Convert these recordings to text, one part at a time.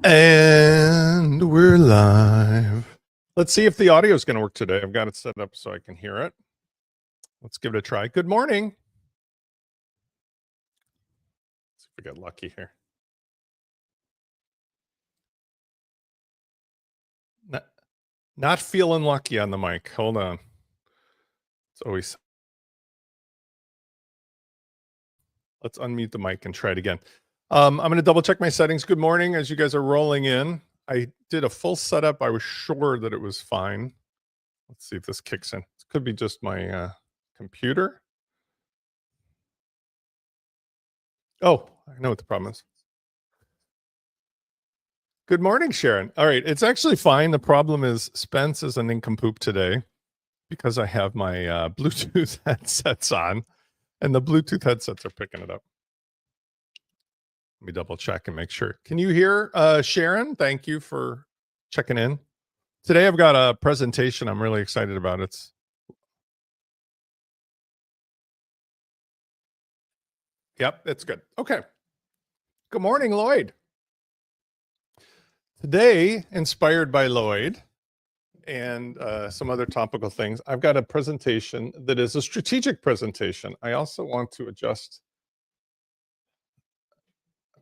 And we're live. Let's see if the audio is going to work today. I've got it set up so I can hear it. Let's give it a try. Good morning. Let's see if we get lucky here. Not feeling lucky on the mic. Hold on. It's always. Let's unmute the mic and try it again. I'm going to double check my settings. Good morning. As you guys are rolling in, I did a full setup. I was sure that it was fine. Let's see if this kicks in. It could be just my computer. Oh, I know what the problem is. Good morning, Sharon. All right, it's actually fine. The problem is Spence is a nincompoop today because I have my Bluetooth headsets on, and the Bluetooth headsets are picking it up. Let me double check and make sure. Can you hear Sharon? Thank you for checking in. Today I've got a presentation I'm really excited about. Yep, it's good. Okay. Good morning, Lloyd. Today, inspired by Lloyd and some other topical things, I've got a presentation that is a strategic presentation. I also want to adjust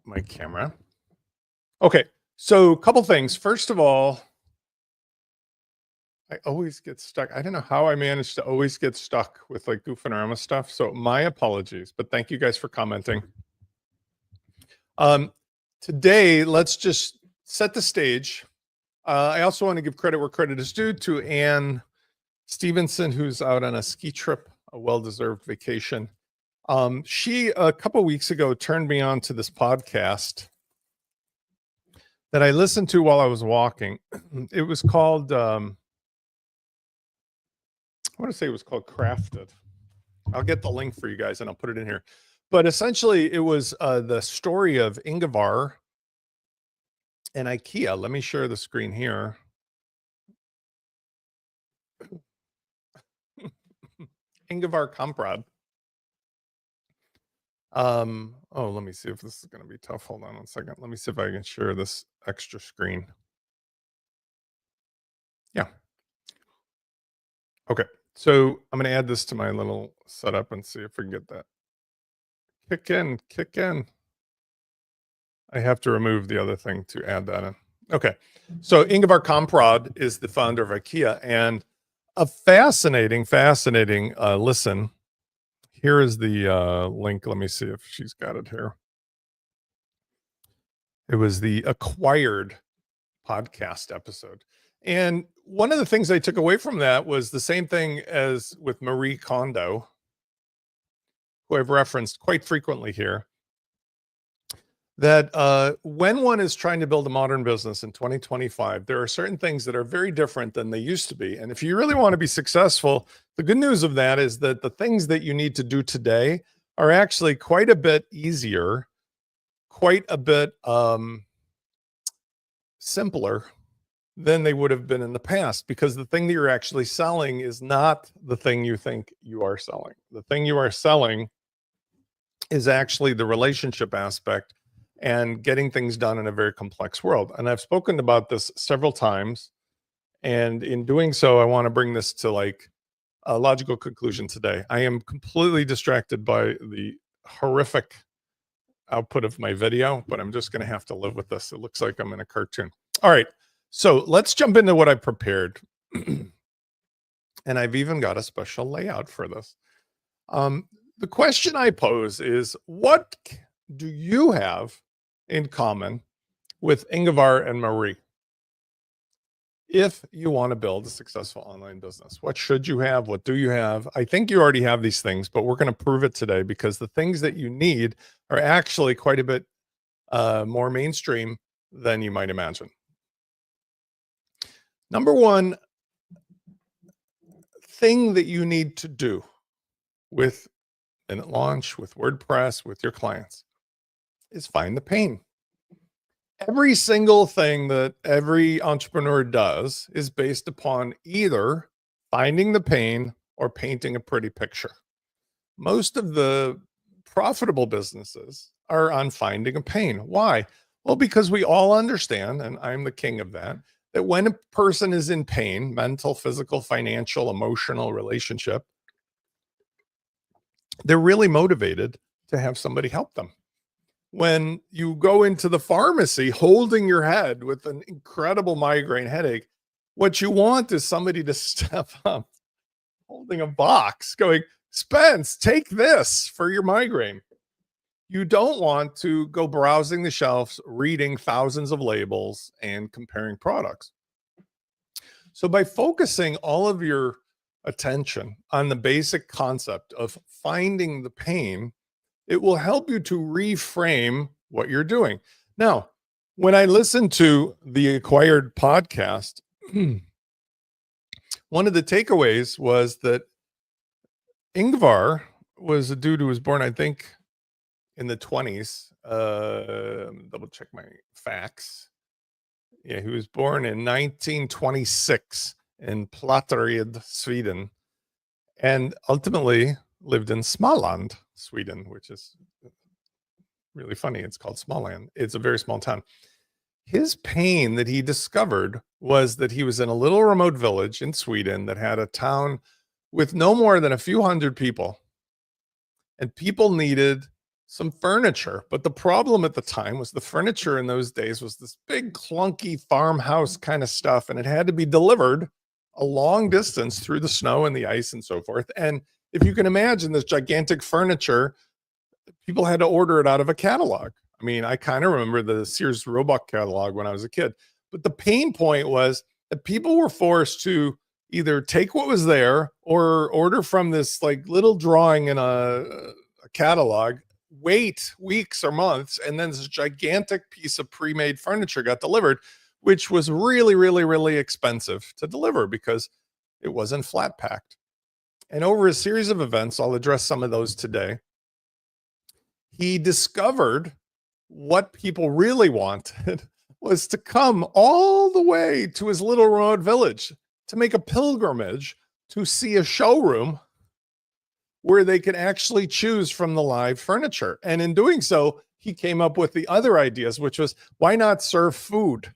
my camera. Okay, so a couple things. First of all, I always get stuck. I don't know how I managed to always get stuck with like goofing around with stuff. So my apologies, but thank you guys for commenting. Today, let's just set the stage. I also want to give credit where credit is due to Ann Stevenson, who's out on a ski trip, a well-deserved vacation. She, a couple weeks ago, turned me on to this podcast that I listened to while I was walking. It was called, I want to say it was called Crafted. I'll get the link for you guys and I'll put it in here. But essentially, it was the story of Ingvar and IKEA. Let me share the screen here. Ingvar Kamprad. Oh, let me see if this is going to be tough. Hold on 1 second. Let me see if I can share this extra screen. Yeah. Okay. So I'm going to add this to my little setup and see if we can get that. Kick in. I have to remove the other thing to add that in. Okay. So Ingvar Kamprad is the founder of IKEA, and a fascinating listen. Here is the link. Let me see if she's got it here. It was the Acquired podcast episode. And one of the things I took away from that was the same thing as with Marie Kondo, who I've referenced quite frequently here, that when one is trying to build a modern business in 2025, there are certain things that are very different than they used to be. And if you really want to be successful, the good news of that is that the things that you need to do today are actually quite a bit easier, quite a bit simpler than they would have been in the past, because the thing that you're actually selling is not the thing you think you are selling. The thing you are selling is actually the relationship aspect and getting things done in a very complex world. And I've spoken about this several times. And in doing so, I want to bring this to like a logical conclusion today. I am completely distracted by the horrific output of my video, but I'm just going to have to live with this. It looks like I'm in a cartoon. All right. So let's jump into what I prepared. And I've even got a special layout for this. The question I pose is, what do you have in common with Ingvar and Marie? If you want to build a successful online business, what should you have? What do you have? I think you already have these things, but we're going to prove it today, because the things that you need are actually quite a bit more mainstream than you might imagine. Number one thing that you need to do with Minute Launch, with WordPress, with your clients, is find the pain. Every single thing that every entrepreneur does is based upon either finding the pain or painting a pretty picture. Most of the profitable businesses are on finding a pain. Why? Well, because we all understand, and I'm the king of that, that when a person is in pain, mental, physical, financial, emotional, relationship, they're really motivated to have somebody help them. When you go into the pharmacy holding your head with an incredible migraine headache, what you want is somebody to step up holding a box going, Spence, take this for your migraine. You don't want to go browsing the shelves, reading thousands of labels and comparing products. So by focusing all of your attention on the basic concept of finding the pain, it will help you to reframe what you're doing. Now, when I listened to the Acquired podcast, one of the takeaways was that Ingvar was a dude who was born, I think, in the 20s. Double check my facts. Yeah, he was born in 1926 in Plattered, Sweden, and ultimately lived in Småland, Sweden, which is really funny. It's called Småland. It's a very small town. His pain that he discovered was that he was in a little remote village in Sweden that had a town with no more than a few hundred people. And people needed some furniture. But the problem at the time was the furniture in those days was this big, clunky farmhouse kind of stuff. And it had to be delivered a long distance through the snow and the ice and so forth. And if you can imagine this gigantic furniture, people had to order it out of a catalog. I mean, I kind of remember the Sears Roebuck catalog when I was a kid. But the pain point was that people were forced to either take what was there or order from this like little drawing in a catalog, wait weeks or months, and then this gigantic piece of pre-made furniture got delivered, which was really, really, really expensive to deliver because it wasn't flat packed. And over a series of events, I'll address some of those today, he discovered what people really wanted was to come all the way to his little remote village to make a pilgrimage to see a showroom where they could actually choose from the live furniture. And in doing so, he came up with the other ideas, which was, why not serve food?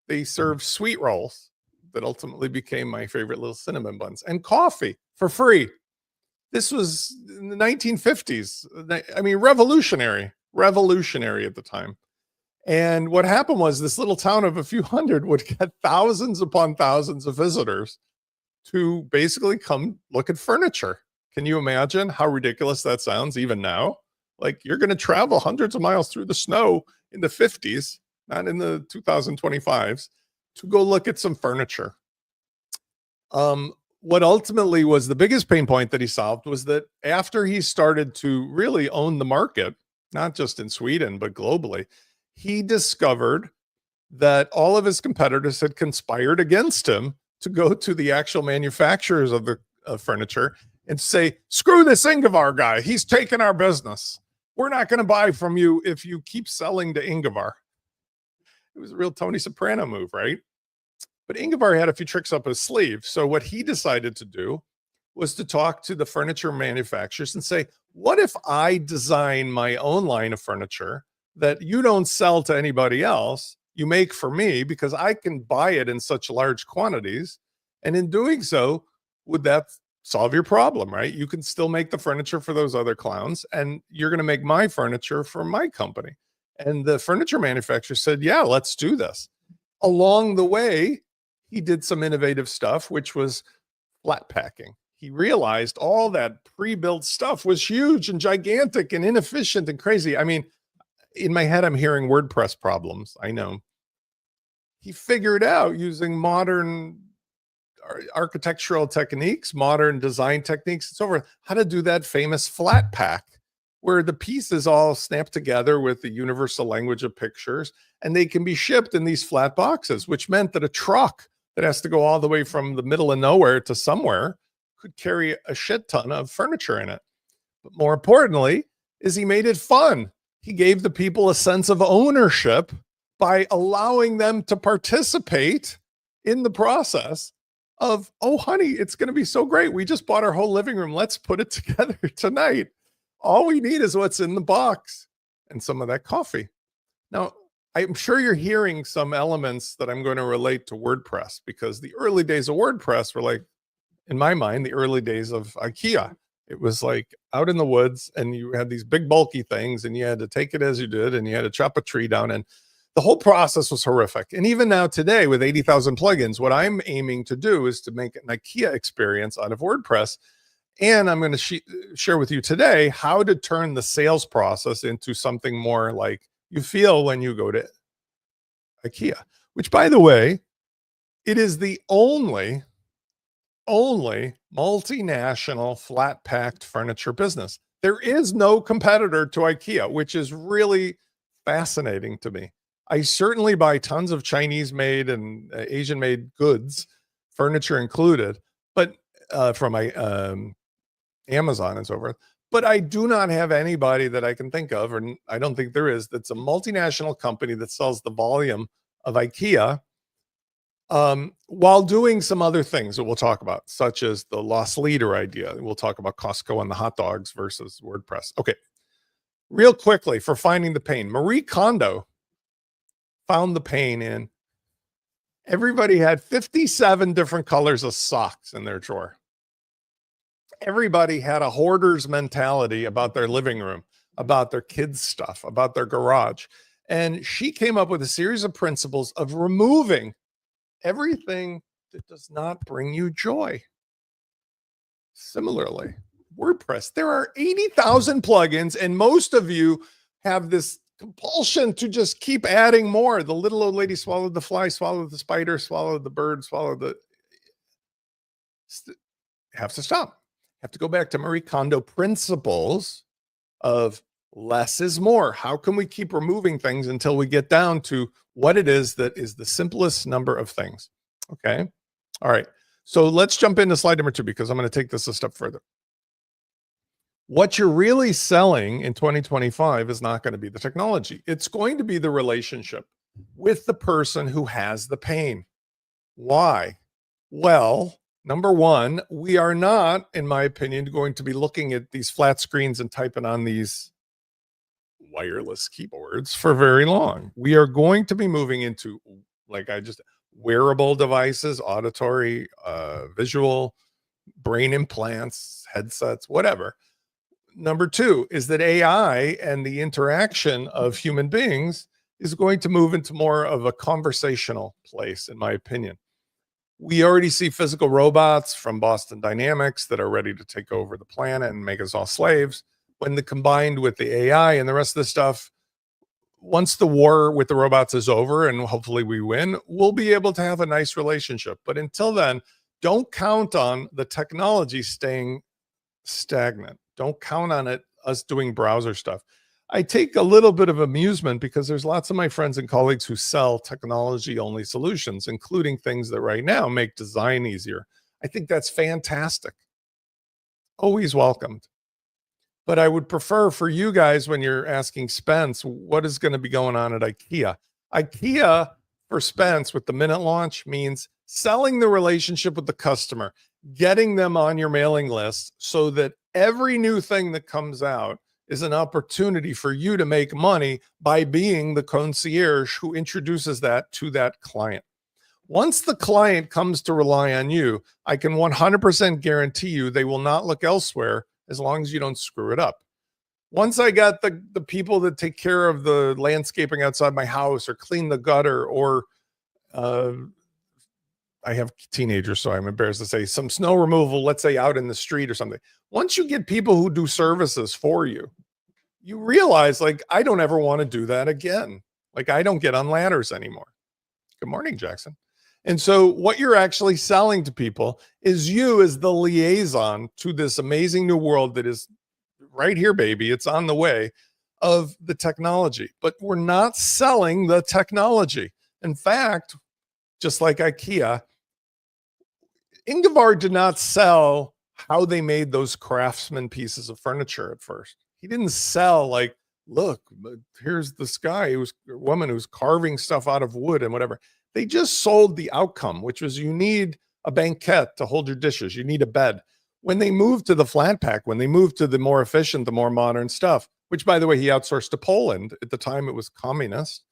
They served sweet rolls that ultimately became my favorite little cinnamon buns, and coffee for free. This was in the 1950s. I mean, revolutionary at the time. And what happened was this little town of a few hundred would get thousands upon thousands of visitors to basically come look at furniture. Can you imagine how ridiculous that sounds even now? Like, you're going to travel hundreds of miles through the snow in the 50s, not in the 2025s, to go look at some furniture. What ultimately was the biggest pain point that he solved was that after he started to really own the market, not just in Sweden, but globally, he discovered that all of his competitors had conspired against him to go to the actual manufacturers of the furniture and say, screw this Ingvar guy. He's taking our business. We're not going to buy from you if you keep selling to Ingvar. It was a real Tony Soprano move, right? But Ingvar had a few tricks up his sleeve. So what he decided to do was to talk to the furniture manufacturers and say, what if I design my own line of furniture that you don't sell to anybody else, you make for me, because I can buy it in such large quantities. And in doing so, would that solve your problem, right? You can still make the furniture for those other clowns, and you're going to make my furniture for my company. And the furniture manufacturer said, yeah, let's do this. Along the way, he did some innovative stuff, which was flat packing. He realized all that pre-built stuff was huge and gigantic and inefficient and crazy. I mean, in my head, I'm hearing WordPress problems. I know. He figured out using modern architectural techniques, modern design techniques, and so forth, how to do that famous flat pack, where the pieces all snap together with the universal language of pictures, and they can be shipped in these flat boxes, which meant that a truck that has to go all the way from the middle of nowhere to somewhere could carry a shit ton of furniture in it. But more importantly, is he made it fun. He gave the people a sense of ownership by allowing them to participate in the process of, oh, honey, it's going to be so great. We just bought our whole living room. Let's put it together tonight. All we need is what's in the box and some of that coffee. Now, I'm sure you're hearing some elements that I'm going to relate to WordPress, because the early days of WordPress were like, in my mind, the early days of IKEA. It was like out in the woods, and you had these big bulky things, and you had to take it as you did, and you had to chop a tree down, and the whole process was horrific. And even now today, with 80,000 plugins, what I'm aiming to do is to make an IKEA experience out of WordPress. And I'm going to share with you today how to turn the sales process into something more like you feel when you go to IKEA, which, by the way, it is the only multinational flat packed furniture business. There is no competitor to IKEA, which is really fascinating to me. I certainly buy tons of Chinese made and Asian made goods, furniture included, but from my Amazon and so forth. But I do not have anybody that I can think of, or I don't think there is, that's a multinational company that sells the volume of IKEA, while doing some other things that we'll talk about, such as the loss leader idea. We'll talk about Costco and the hot dogs versus WordPress. Okay, real quickly, for finding the pain, Marie Kondo found the pain in everybody had 57 different colors of socks in their drawer. Everybody had a hoarder's mentality about their living room, about their kids' stuff, about their garage. And she came up with a series of principles of removing everything that does not bring you joy. Similarly, WordPress, there are 80,000 plugins, and most of you have this compulsion to just keep adding more. The little old lady swallowed the fly, swallowed the spider, swallowed the bird, swallowed the... Have to stop. Have to go back to Marie Kondo principles of less is more. How can we keep removing things until we get down to what it is that is the simplest number of things? Okay. All right. So let's jump into slide number 2, because I'm going to take this a step further. What you're really selling in 2025 is not going to be the technology. It's going to be the relationship with the person who has the pain. Why? Well, number one, we are not, in my opinion, going to be looking at these flat screens and typing on these wireless keyboards for very long. We are going to be moving into, like I just, wearable devices, auditory, visual, brain implants, headsets, whatever. Number two is that AI and the interaction of human beings is going to move into more of a conversational place, in my opinion. We already see physical robots from Boston Dynamics that are ready to take over the planet and make us all slaves. When combined with the AI and the rest of the stuff, once the war with the robots is over and hopefully we win, we'll be able to have a nice relationship. But until then, don't count on the technology staying stagnant. Don't count on us doing browser stuff. I take a little bit of amusement because there's lots of my friends and colleagues who sell technology only solutions, including things that right now make design easier. I think that's fantastic. Always welcomed. But I would prefer for you guys, when you're asking Spence, what is going to be going on at IKEA? IKEA for Spence with the minute launch means selling the relationship with the customer, getting them on your mailing list so that every new thing that comes out is an opportunity for you to make money by being the concierge who introduces that to that client. Once the client comes to rely on you, I can 100% guarantee you they will not look elsewhere as long as you don't screw it up. Once I got the people that take care of the landscaping outside my house or clean the gutter, or I have teenagers, so I'm embarrassed to say, some snow removal, let's say out in the street or something. Once you get people who do services for you, you realize, like, I don't ever want to do that again. Like, I don't get on ladders anymore. Good morning, Jackson. And so what you're actually selling to people is you as the liaison to this amazing new world that is right here, baby. It's on the way, of the technology. But we're not selling the technology. In fact, just like IKEA, Ingvar did not sell how they made those craftsman pieces of furniture at first. He didn't sell like, look, here's this guy who's a woman who's carving stuff out of wood and whatever. They just sold the outcome, which was you need a banquette to hold your dishes. You need a bed. When they moved to the flat pack, when they moved to the more efficient, the more modern stuff, which, by the way, he outsourced to Poland. At the time, it was communist.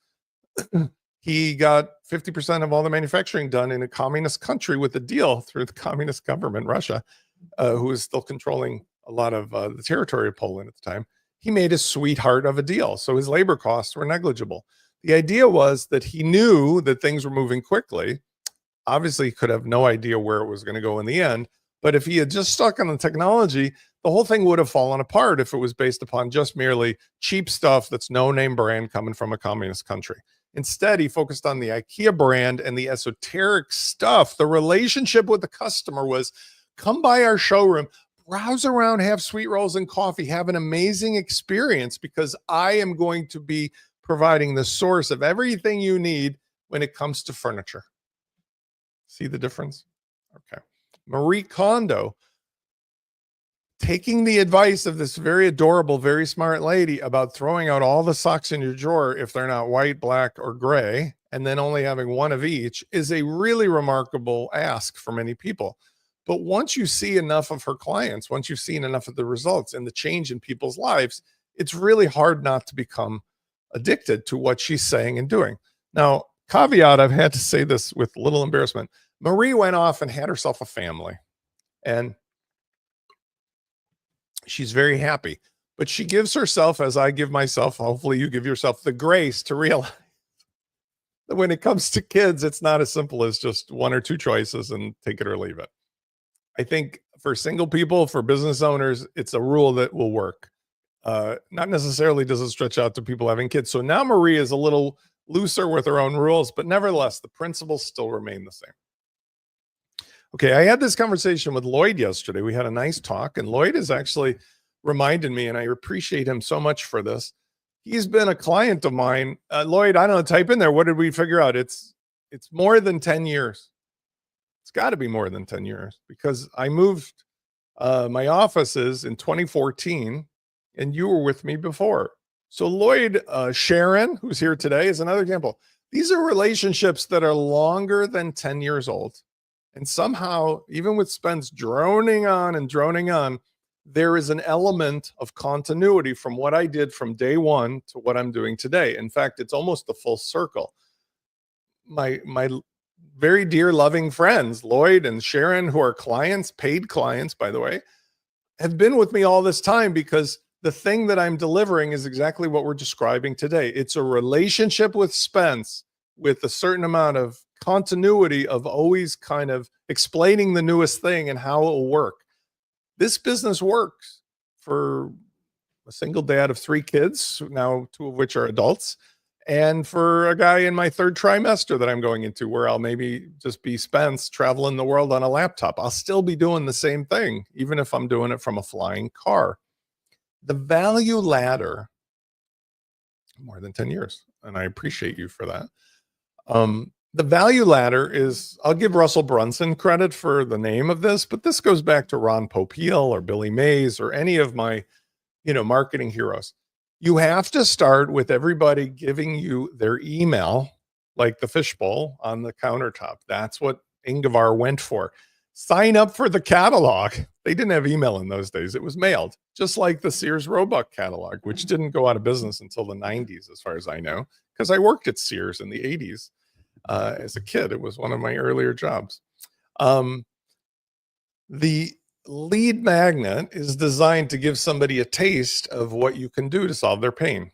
He got 50% of all the manufacturing done in a communist country with a deal through the communist government, Russia, who was still controlling a lot of the territory of Poland at the time. He made a sweetheart of a deal. So his labor costs were negligible. The idea was that he knew that things were moving quickly. Obviously, he could have no idea where it was going to go in the end. But if he had just stuck on the technology, the whole thing would have fallen apart if it was based upon just merely cheap stuff that's no name brand coming from a communist country. Instead, he focused on the IKEA brand and the esoteric stuff. The relationship with the customer was, come by our showroom, browse around, have sweet rolls and coffee, have an amazing experience, because I am going to be providing the source of everything you need when it comes to furniture. See the difference? Okay. Marie Kondo, taking the advice of this very adorable, very smart lady about throwing out all the socks in your drawer if they're not white, black, or gray, and then only having one of each, is a really remarkable ask for many people. But once you see enough of her clients, once you've seen enough of the results and the change in people's lives, it's really hard not to become addicted to what she's saying and doing. Now, caveat, I've had to say this with little embarrassment. Marie went off and had herself a family, and she's very happy, but she gives herself, as I give myself, hopefully you give yourself, the grace to realize that when it comes to kids, it's not as simple as just one or two choices and take it or leave it. I think for single people, for business owners, it's a rule that will work. Not necessarily does it stretch out to people having kids. So now Marie is a little looser with her own rules, but nevertheless, the principles still remain the same. Okay, I had this conversation with Lloyd yesterday. We had a nice talk, and Lloyd has actually reminded me, and I appreciate him so much for this. He's been a client of mine. Lloyd, I don't know, type in there. What did we figure out? It's more than 10 years. It's got to be more than 10 years, because I moved my offices in 2014, and you were with me before. So Lloyd, Sharon, who's here today, is another example. These are relationships that are longer than 10 years old. And somehow, even with Spence droning on, there is an element of continuity from what I did from day one to what I'm doing today. In fact, it's almost a full circle. My very dear, loving friends, Lloyd and Sharon, who are clients, paid clients, by the way, have been with me all this time, because the thing that I'm delivering is exactly what we're describing today. It's a relationship with Spence with a certain amount of continuity of always kind of explaining the newest thing and how it will work. This business works for a single dad of 3 kids, now 2 of which are adults, and for a guy in my 3rd trimester that I'm going into, where I'll maybe just be Spence traveling the world on a laptop. I'll still be doing the same thing, even if I'm doing it from a flying car. The value ladder, more than 10 years, and I appreciate you for that. The value ladder is, I'll give Russell Brunson credit for the name of this, but this goes back to Ron Popeil or Billy Mays or any of my, marketing heroes. You have to start with everybody giving you their email, like the fishbowl on the countertop. That's what Ingvar went for. Sign up for the catalog. They didn't have email in those days. It was mailed, just like the Sears Roebuck catalog, which didn't go out of business until the 90s, as far as I know, because I worked at Sears in the 80s. As a kid, it was one of my earlier jobs. The lead magnet is designed to give somebody a taste of what you can do to solve their pain.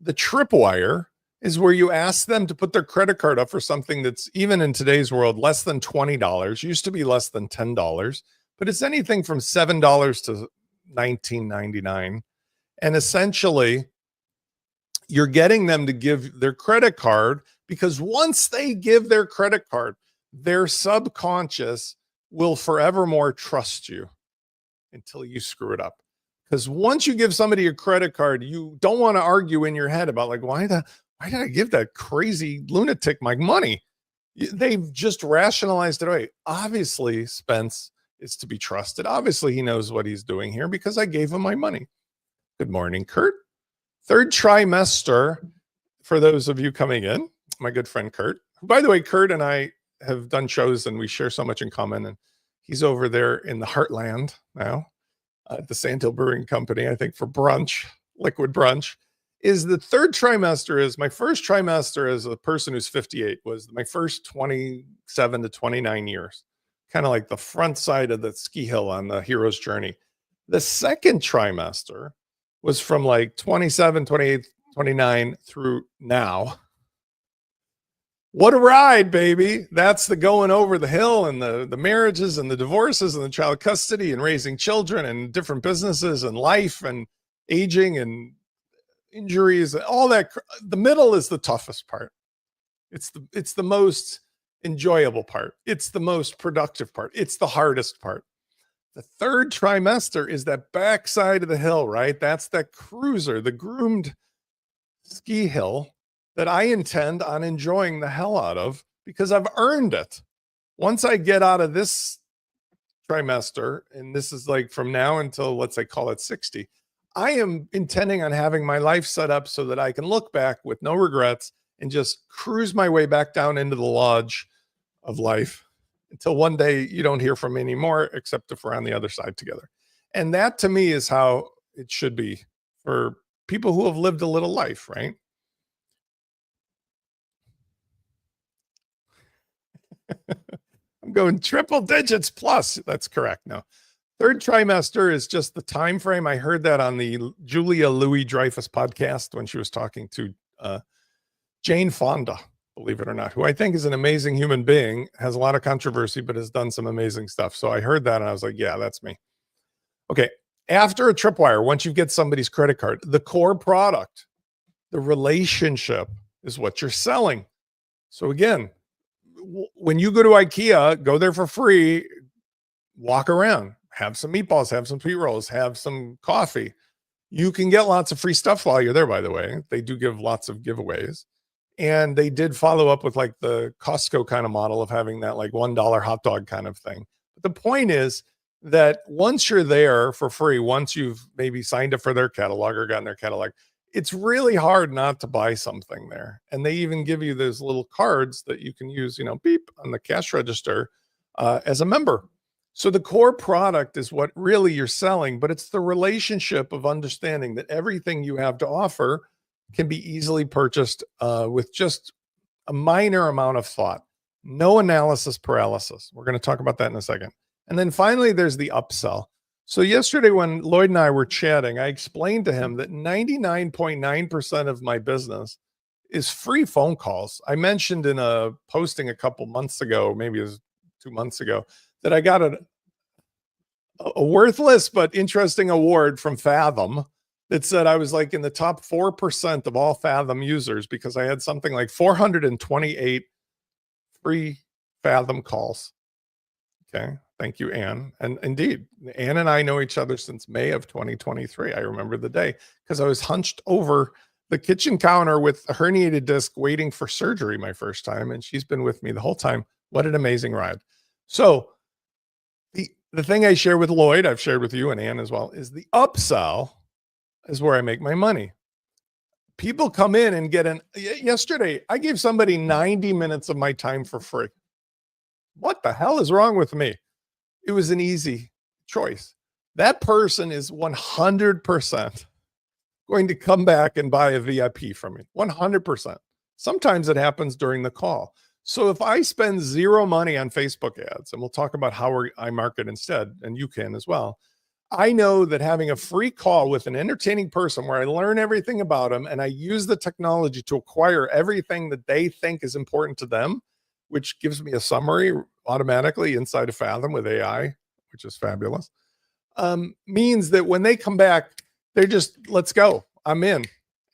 The tripwire is where you ask them to put their credit card up for something that's, even in today's world, less than $20. Used to be less than $10, but it's anything from $7 to $19.99. And essentially, you're getting them to give their credit card, because once they give their credit card, their subconscious will forevermore trust you until you screw it up. Because once you give somebody a credit card, you don't want to argue in your head about, like, why did I give that crazy lunatic my money? They've just rationalized it away. Obviously, Spence is to be trusted. Obviously, he knows what he's doing here because I gave him my money. Good morning, Kurt. 3rd trimester, for those of you coming in, my good friend Kurt. By the way, Kurt and I have done shows and we share so much in common. And he's over there in the heartland now at the Sandhill Brewing Company, I think, for brunch, liquid brunch. is the third trimester is my first trimester as a person who's 58 was my first 27 to 29 years, kind of like the front side of the ski hill on the hero's journey. The second trimester was from like 27, 28, 29 through now. What a ride, baby. That's the going over the hill and the marriages and the divorces and the child custody and raising children and different businesses and life and aging and injuries, all that. The middle is the toughest part. It's the most enjoyable part. It's the most productive part. It's the hardest part. The third trimester is that backside of the hill, right? That's that cruiser, the groomed ski hill that I intend on enjoying the hell out of because I've earned it. Once I get out of this trimester, and this is like from now until, let's say, call it 60, I am intending on having my life set up so that I can look back with no regrets and just cruise my way back down into the lodge of life until one day you don't hear from me anymore, except if we're on the other side together. And that to me is how it should be for people who have lived a little life, right? I'm going triple digits plus. That's correct. No. Third trimester is just the time frame. I heard that on the Julia Louis-Dreyfus podcast when she was talking to Jane Fonda, believe it or not, who I think is an amazing human being, has a lot of controversy, but has done some amazing stuff. So I heard that and I was like, yeah, that's me. Okay. After a tripwire, once you get somebody's credit card, the core product, the relationship is what you're selling. So again, when you go to IKEA, go there for free, walk around, have some meatballs, have some sweet rolls, have some coffee. You can get lots of free stuff while you're there, by the way. They do give lots of giveaways. And they did follow up with like the Costco kind of model of having that like $1 hot dog kind of thing. But the point is that once you're there for free, once you've maybe signed up for their catalog or gotten their catalog, it's really hard not to buy something there. And they even give you those little cards that you can use, beep on the cash register as a member. So the core product is what really you're selling, but it's the relationship of understanding that everything you have to offer can be easily purchased with just a minor amount of thought, no analysis paralysis. We're going to talk about that in a second. And then finally, there's the upsell. So yesterday when Lloyd and I were chatting, I explained to him that 99.9% of my business is free phone calls. I mentioned in a posting a couple months ago, maybe it was 2 months ago, that I got a worthless but interesting award from Fathom that said I was like in the top 4% of all Fathom users because I had something like 428 free Fathom calls. Okay. Thank you, Anne. And indeed, Anne and I know each other since May of 2023. I remember the day because I was hunched over the kitchen counter with a herniated disc waiting for surgery my first time. And she's been with me the whole time. What an amazing ride. So the thing I share with Lloyd, I've shared with you and Anne as well, is the upsell is where I make my money. People come in and yesterday, I gave somebody 90 minutes of my time for free. What the hell is wrong with me? It was an easy choice. That person is 100% going to come back and buy a VIP from me. 100%. Sometimes it happens during the call. So if I spend zero money on Facebook ads, and we'll talk about how I market instead, and you can as well, I know that having a free call with an entertaining person where I learn everything about them and I use the technology to acquire everything that they think is important to them, which gives me a summary automatically inside of Fathom with AI, which is fabulous, means that when they come back, they're just, let's go, I'm in.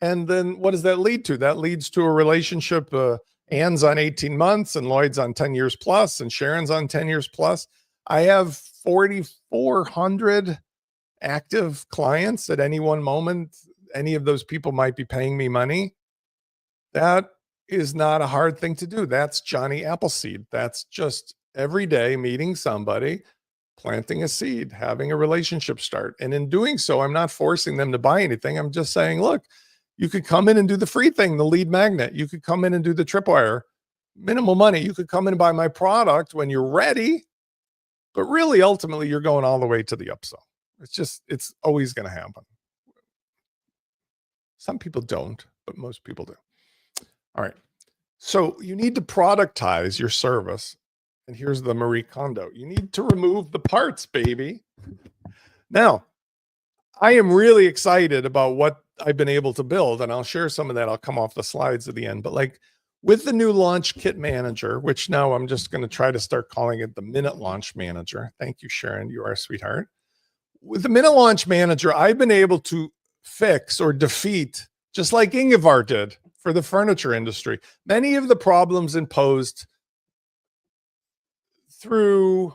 And then what does that lead to? That leads to a relationship. Anne's on 18 months and Lloyd's on 10 years plus and Sharon's on 10 years plus. I have 4,400 active clients at any one moment. Any of those people might be paying me money. That is not a hard thing to do. That's Johnny Appleseed. That's just every day meeting somebody, planting a seed, having a relationship start. And in doing so, I'm not forcing them to buy anything. I'm just saying, look, you could come in and do the free thing, the lead magnet. You could come in and do the tripwire, minimal money. You could come in and buy my product when you're ready, but really, ultimately, you're going all the way to the upsell. It's always going to happen. Some people don't, but most people do. All right. So you need to productize your service. And here's the Marie Kondo. You need to remove the parts, baby. Now, I am really excited about what I've been able to build, and I'll share some of that. I'll come off the slides at the end. But like with the new Launch Kit Manager, which now I'm just going to try to start calling it the Minute Launch Manager. Thank you, Sharon. You are a sweetheart. With the Minute Launch Manager, I've been able to fix or defeat, just like Ingvar did for the furniture industry, many of the problems imposed through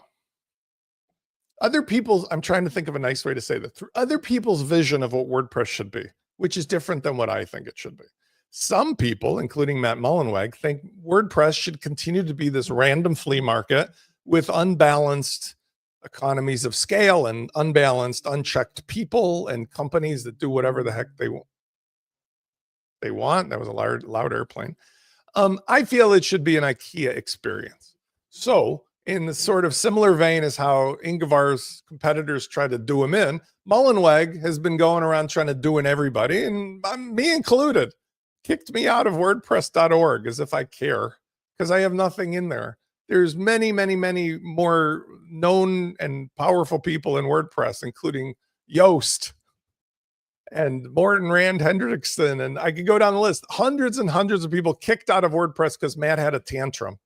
other people's, I'm trying to think of a nice way to say that, through other people's vision of what WordPress should be, which is different than what I think it should be. Some people, including Matt Mullenweg, think WordPress should continue to be this random flea market with unbalanced economies of scale and unbalanced, unchecked people and companies that do whatever the heck they want. That was a loud airplane. I feel it should be an IKEA experience. So in the sort of similar vein as how Ingvar's competitors try to do him in, Mullenweg has been going around trying to do in everybody, and me included, kicked me out of WordPress.org as if I care, because I have nothing in there. There's many, many, many more known and powerful people in WordPress, including Yoast and Morten Rand Hendrickson, and I could go down the list. Hundreds and hundreds of people kicked out of WordPress because Matt had a tantrum.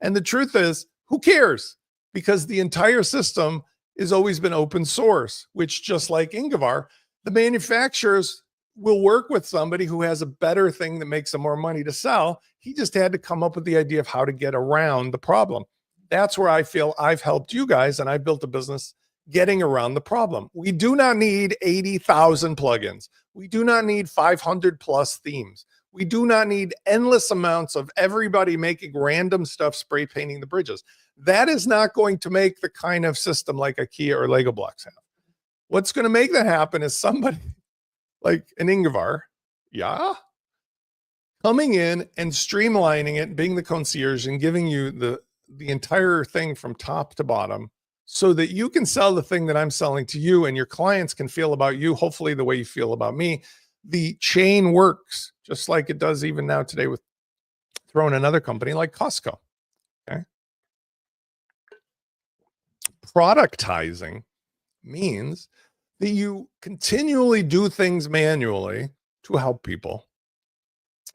And the truth is, who cares? Because the entire system has always been open source, which, just like Ingvar, the manufacturers will work with somebody who has a better thing that makes them more money to sell. He just had to come up with the idea of how to get around the problem. That's where I feel I've helped you guys, and I built a business getting around the problem. We do not need 80,000 plugins. We do not need 500 plus themes. We do not need endless amounts of everybody making random stuff, spray painting the bridges. That is not going to make the kind of system like IKEA or Lego Blocks have. What's going to make that happen is somebody like an Ingvar, coming in and streamlining it, being the concierge and giving you the entire thing from top to bottom, so that you can sell the thing that I'm selling to you and your clients can feel about you, hopefully the way you feel about me. The chain works just like it does even now today with throwing another company like Costco. Okay. Productizing means that you continually do things manually to help people.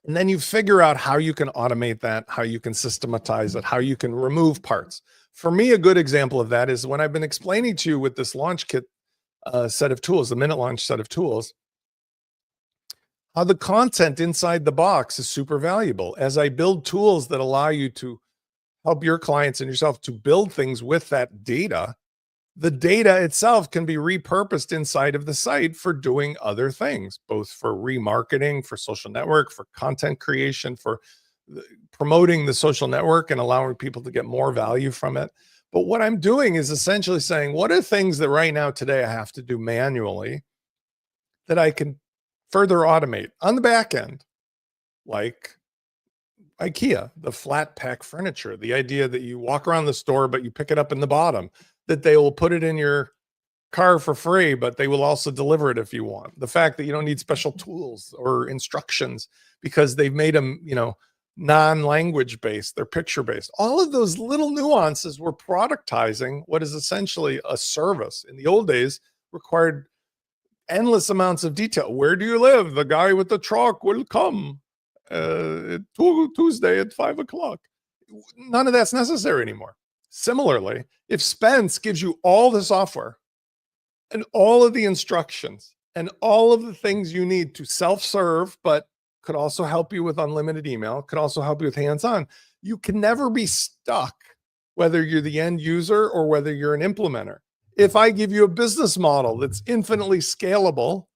And then you figure out how you can automate that, how you can systematize it, how you can remove parts. For me, a good example of that is when I've been explaining to you with this Launch Kit set of tools, the Minute Launch set of tools, how the content inside the box is super valuable. As I build tools that allow you to help your clients and yourself to build things with that data, the data itself can be repurposed inside of the site for doing other things, both for remarketing, for social network, for content creation, for promoting the social network and allowing people to get more value from it. But what I'm doing is essentially saying, what are things that right now today I have to do manually that I can further automate on the back end, like IKEA, the flat pack furniture, the idea that you walk around the store, but you pick it up in the bottom, that they will put it in your car for free, but they will also deliver it if you want. The fact that you don't need special tools or instructions because they've made them, non-language based, they're picture based. All of those little nuances were productizing what is essentially a service. In the old days, required endless amounts of detail. Where do you live? The guy with the truck will come Tuesday at 5 o'clock. None of that's necessary anymore. Similarly, if Spence gives you all the software and all of the instructions and all of the things you need to self-serve, but could also help you with unlimited email, could also help you with hands-on, you can never be stuck, whether you're the end user or whether you're an implementer. If I give you a business model that's infinitely scalable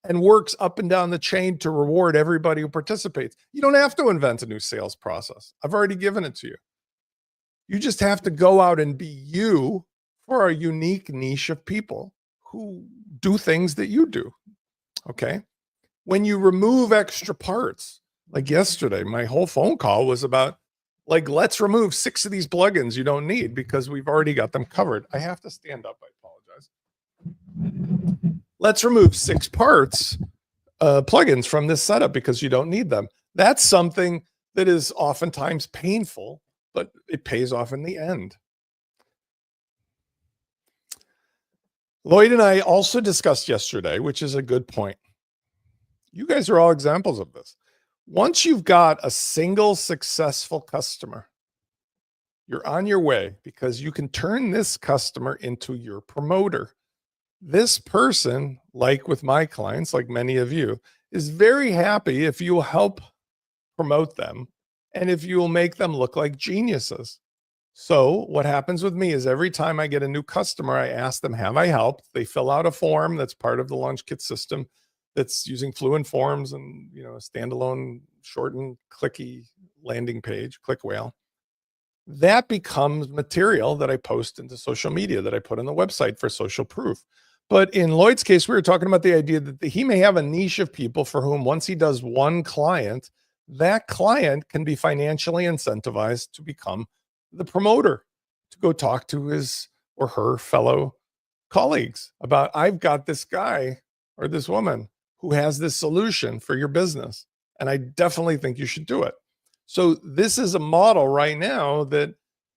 and works up and down the chain to reward everybody who participates, you don't have to invent a new sales process. I've already given it to you. You just have to go out and be you for a unique niche of people who do things that you do. Okay. When you remove extra parts, like yesterday, my whole phone call was about, like, let's remove 6 of these plugins you don't need because we've already got them covered. I have to stand up. I apologize. Let's remove 6 parts plugins from this setup because you don't need them. That's something that is oftentimes painful, but it pays off in the end. Lloyd and I also discussed yesterday, which is a good point. You guys are all examples of this. Once you've got a single successful customer, you're on your way because you can turn this customer into your promoter. This person, like with my clients, like many of you, is very happy if you will help promote them and if you will make them look like geniuses. So what happens with me is every time I get a new customer, I ask them, have I helped? They fill out a form that's part of the Launch Kit system that's using Fluent Forms and, a standalone, shortened, clicky landing page, click whale. That becomes material that I post into social media, that I put on the website for social proof. But in Lloyd's case, we were talking about the idea that he may have a niche of people for whom once he does one client, that client can be financially incentivized to become the promoter, to go talk to his or her fellow colleagues about, I've got this guy or this woman who has this solution for your business, and I definitely think you should do it. So this is a model right now that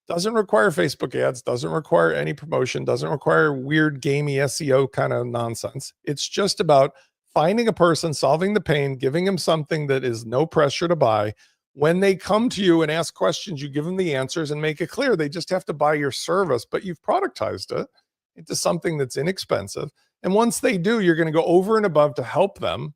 doesn't require Facebook ads, doesn't require any promotion, doesn't require weird gamey SEO kind of nonsense. It's just about finding a person, solving the pain, giving them something that is no pressure to buy. When they come to you and ask questions, you give them the answers and make it clear. They just have to buy your service, but you've productized it into something that's inexpensive. And once they do, you're going to go over and above to help them,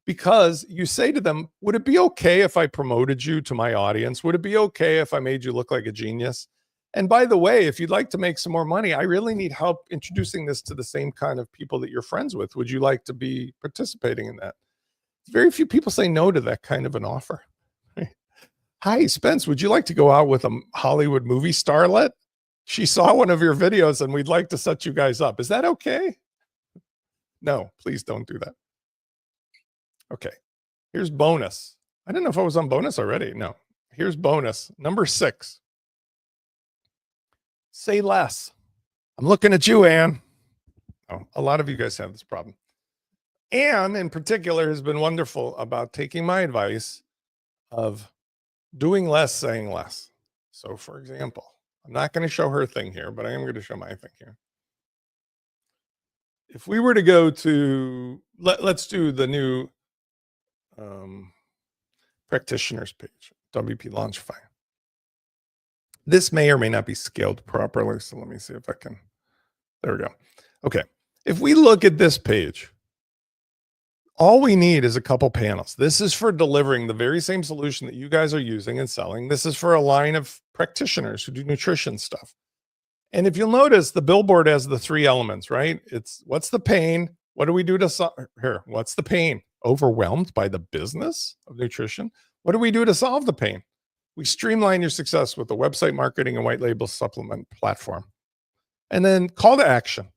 because you say to them, would it be okay if I promoted you to my audience? Would it be okay if I made you look like a genius? And by the way, if you'd like to make some more money, I really need help introducing this to the same kind of people that you're friends with. Would you like to be participating in that? Very few people say no to that kind of an offer. Hi, Spence, would you like to go out with a Hollywood movie starlet? She saw one of your videos and we'd like to set you guys up. Is that okay? No, please don't do that. Okay, here's bonus. I didn't know if I was on bonus already. No, here's bonus. Number 6. Say less. I'm looking at you, Anne. Oh, a lot of you guys have this problem. Anne, in particular, has been wonderful about taking my advice of doing less, saying less. So, for example, I'm not going to show her thing here, but I am going to show my thing here. If we were to go to, let's do the new practitioners page, WP Launchify. This may or may not be scaled properly. So let me see if I can, there we go. Okay. If we look at this page, all we need is a couple panels. This is for delivering the very same solution that you guys are using and selling. This is for a line of practitioners who do nutrition stuff. And if you'll notice, the billboard has the 3 elements, right? It's what's the pain? What do we do to solve here? What's the pain? Overwhelmed by the business of nutrition? What do we do to solve the pain? We streamline your success with the website marketing and white label supplement platform. And then call to action.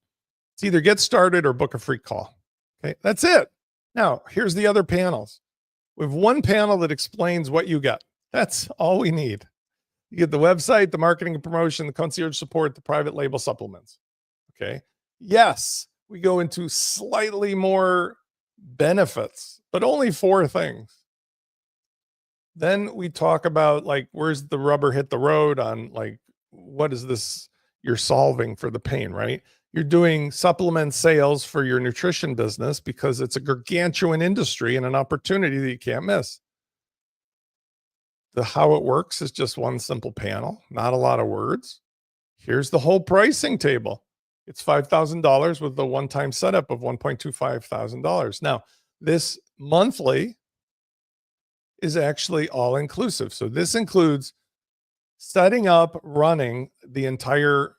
It's either get started or book a free call. Okay, that's it. Now, here's the other panels. We have one panel that explains what you get. That's all we need. You get the website, the marketing and promotion, the concierge support, the private label supplements. Okay. Yes, we go into slightly more benefits, but only 4 things. Then we talk about, like, where's the rubber hit the road on, like, what is this you're solving for the pain, right? You're doing supplement sales for your nutrition business because it's a gargantuan industry and an opportunity that you can't miss. The how it works is just one simple panel, not a lot of words. Here's the whole pricing table. It's $5,000 with the one-time setup of $1,250. Now, this monthly is actually all inclusive. So this includes setting up, running the entire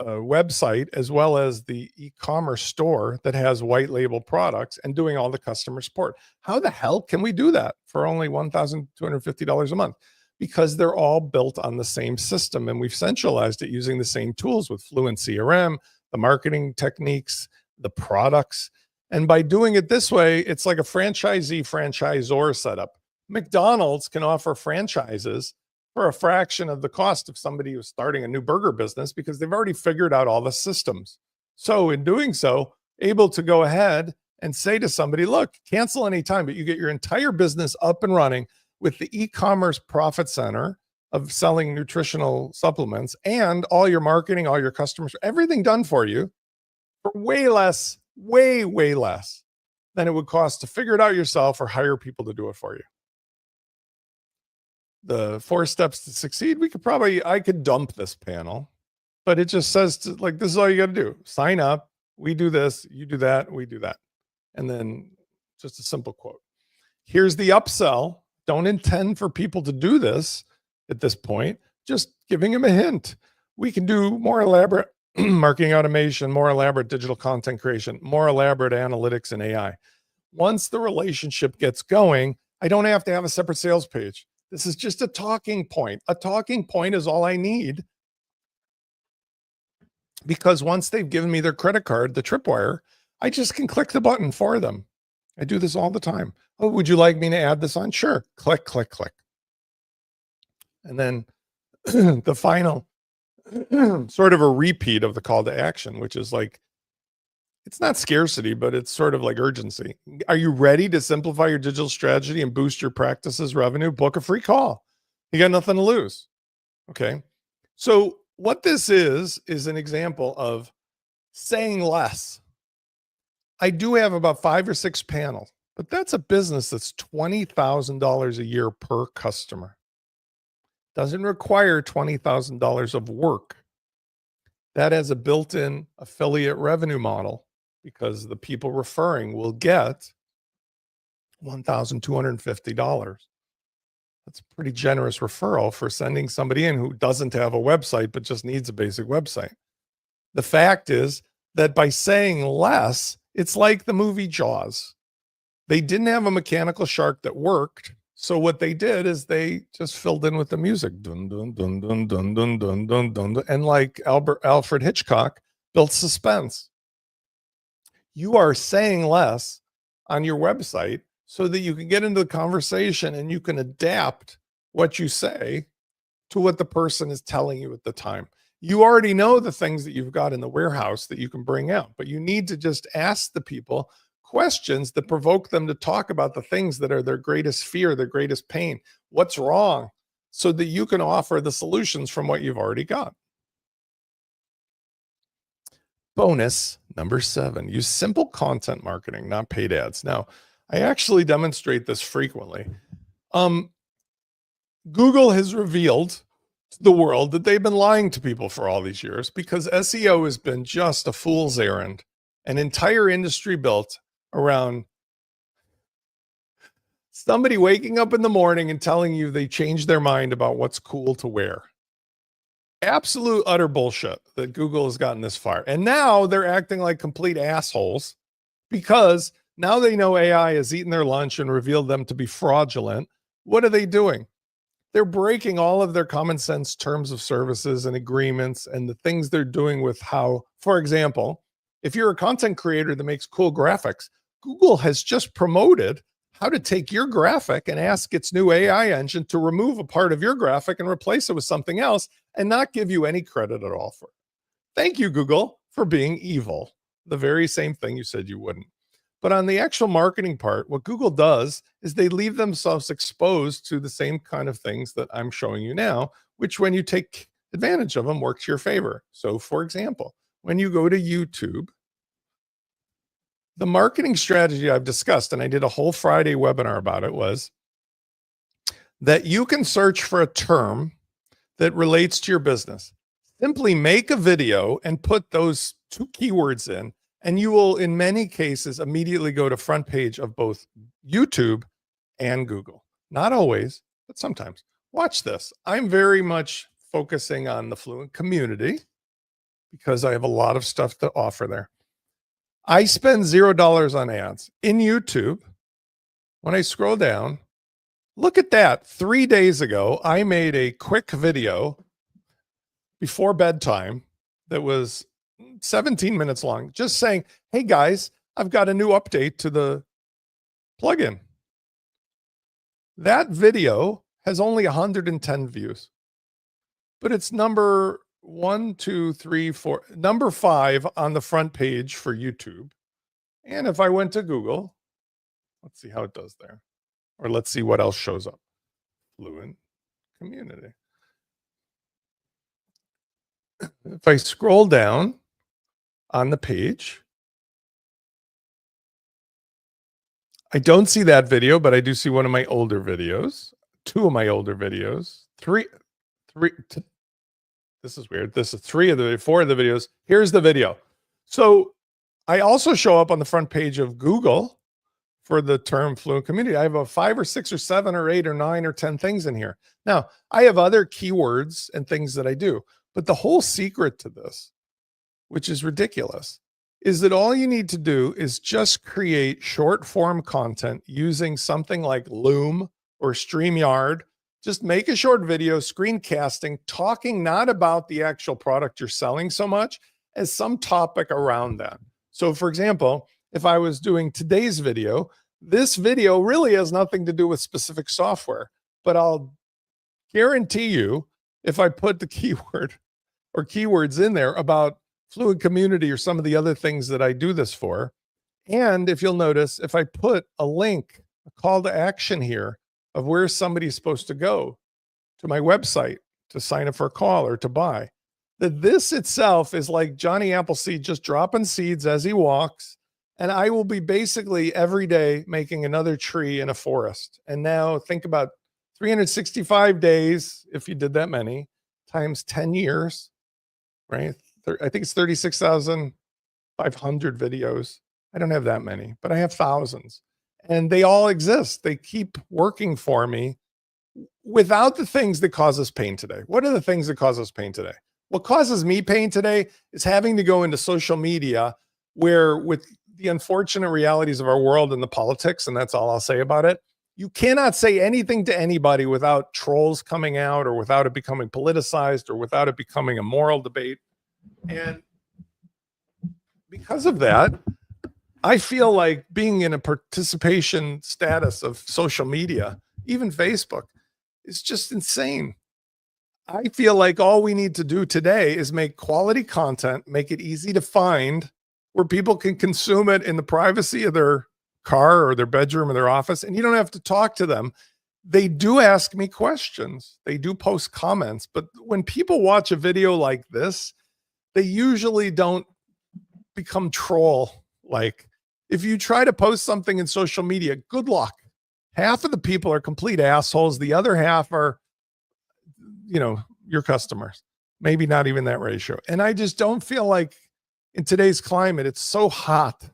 website, as well as the e-commerce store that has white label products and doing all the customer support. How the hell can we do that for only $1,250 a month? Because they're all built on the same system, and we've centralized it using the same tools with Fluent CRM, the marketing techniques, the products. And by doing it this way, it's like a franchisor setup. McDonald's can offer franchises for a fraction of the cost of somebody who's starting a new burger business because they've already figured out all the systems. So in doing so, able to go ahead and say to somebody, look, cancel anytime, but you get your entire business up and running with the e-commerce profit center of selling nutritional supplements and all your marketing, all your customers, everything done for you for way less, way less than it would cost to figure it out yourself or hire people to do it for you. The 4 steps to succeed, I could dump this panel, but it just says this is all you got to do. Sign up. We do this, you do that, we do that. And then just a simple quote. Here's the upsell. Don't intend for people to do this at this point, just giving them a hint. We can do more elaborate marketing automation, more elaborate digital content creation, more elaborate analytics and AI. Once the relationship gets going, I don't have to have a separate sales page. This is just a talking point. A talking point is all I need, because once they've given me their credit card, the tripwire, I just can click the button for them. I do this all the time. Oh, would you like me to add this on? Sure. Click, click, click. And then the final sort of a repeat of the call to action, which is like, it's not scarcity, but it's sort of like urgency. Are you ready to simplify your digital strategy and boost your practices revenue? Book a free call. You got nothing to lose. Okay. So what this is an example of saying less. I do have about 5 or 6 panels, but that's a business that's $20,000 a year per customer. Doesn't require $20,000 of work. That has a built-in affiliate revenue model, because the people referring will get $1,250. That's a pretty generous referral for sending somebody in who doesn't have a website, but just needs a basic website. The fact is that by saying less, it's like the movie Jaws. They didn't have a mechanical shark that worked. So what they did is they just filled in with the music. Dun, dun, dun, dun, dun, dun, dun, dun, dun, dun. And like Alfred Hitchcock built suspense. You are saying less on your website so that you can get into the conversation and you can adapt what you say to what the person is telling you at the time. You already know the things that you've got in the warehouse that you can bring out, but you need to just ask the people questions that provoke them to talk about the things that are their greatest fear, their greatest pain, what's wrong, so that you can offer the solutions from what you've already got. Bonus number 7, use simple content marketing, not paid ads. Now, I actually demonstrate this frequently. Google has revealed to the world that they've been lying to people for all these years, because SEO has been just a fool's errand, an entire industry built around somebody waking up in the morning and telling you they changed their mind about what's cool to wear. Absolute utter bullshit that Google has gotten this far. And now they're acting like complete assholes, because now they know AI has eaten their lunch and revealed them to be fraudulent. What are they doing? They're breaking all of their common sense terms of services and agreements, and the things they're doing with how, for example, if you're a content creator that makes cool graphics, Google has just promoted how to take your graphic and ask its new AI engine to remove a part of your graphic and replace it with something else and not give you any credit at all for it. Thank you, Google, for being evil. The very same thing you said you wouldn't. But on the actual marketing part, what Google does is they leave themselves exposed to the same kind of things that I'm showing you now, which when you take advantage of them, works to your favor. So for example, when you go to YouTube, the marketing strategy I've discussed, and I did a whole Friday webinar about it, was that you can search for a term that relates to your business. Simply make a video and put those 2 keywords in, and you will, in many cases, immediately go to front page of both YouTube and Google. Not always, but sometimes. Watch this. I'm very much focusing on the Fluent community because I have a lot of stuff to offer there. I spend $0 on ads in YouTube. When I scroll down, look at that. 3 days ago, I made a quick video before bedtime that was 17 minutes long, just saying, hey guys, I've got a new update to the plugin. That video has only 110 views, but it's number 1, 2, 3, 4, number 5 on the front page for YouTube. And if I went to Google, let's see how it does there. Or let's see what else shows up. Fluent community. If I scroll down on the page, I don't see that video, but I do see one of my older videos, two of my older videos, three. This is weird. This is four of the videos. Here's the video. So I also show up on the front page of Google for the term fluent community. I have a 5 or 6 or 7 or 8 or 9 or 10 things in here. Now, I have other keywords and things that I do, but the whole secret to this, which is ridiculous, is that all you need to do is just create short form content using something like Loom or StreamYard. Just make a short video, screencasting, talking not about the actual product you're selling so much as some topic around that. So for example, if I was doing today's video, this video really has nothing to do with specific software, but I'll guarantee you, if I put the keyword or keywords in there about fluent community or some of the other things that I do this for, and if you'll notice, if I put a link, a call to action here of where somebody's supposed to go to my website to sign up for a call or to buy, that this itself is like Johnny Appleseed just dropping seeds as he walks. And I will be basically every day making another tree in a forest. And now think about 365 days, if you did that many, times 10 years, right? I think it's 36,500 videos. I don't have that many, but I have thousands. And they all exist. They keep working for me without the things that cause us pain today. What are the things that cause us pain today? What causes me pain today is having to go into social media where, with the unfortunate realities of our world and the politics, and that's all I'll say about it, you cannot say anything to anybody without trolls coming out or without it becoming politicized or without it becoming a moral debate. And because of that, I feel like being in a participation status of social media, even Facebook, is just insane. I feel like all we need to do today is make quality content, make it easy to find where people can consume it in the privacy of their car or their bedroom or their office. And you don't have to talk to them. They do ask me questions. They do post comments. But when people watch a video like this, they usually don't become troll-like. If you try to post something in social media, good luck. Half of the people are complete assholes. The other half are, your customers. Maybe not even that ratio. And I just don't feel like in today's climate, it's so hot